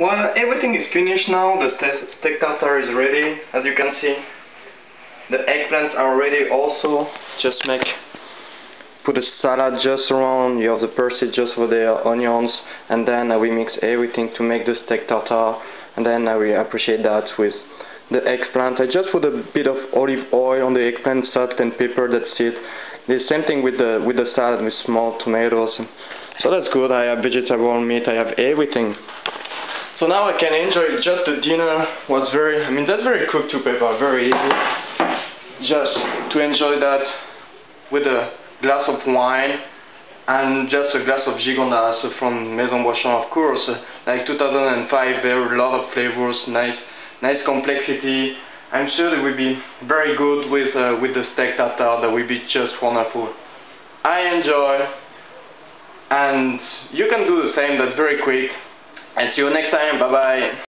Well, everything is finished now. The steak tartare is ready, as you can see. The eggplants are ready also. Just put a salad just around. You have the parsley just for the onions, and then we mix everything to make the steak tartare. And then we appreciate that with the eggplant. I just put a bit of olive oil on the eggplant, salt and pepper. That's it. The same thing with the salad with small tomatoes. So that's good. I have vegetable meat. I have everything. So now I can enjoy just the dinner. That's very quick to prepare, very easy. Just to enjoy that with a glass of wine and just a glass of Gigondas from Maison Boischamp, of course. Like 2005, there are a lot of flavors, nice complexity. I'm sure it will be very good with the steak tartare. That will be just wonderful. I enjoy, and you can do the same. That's very quick. And see you next time. Bye bye.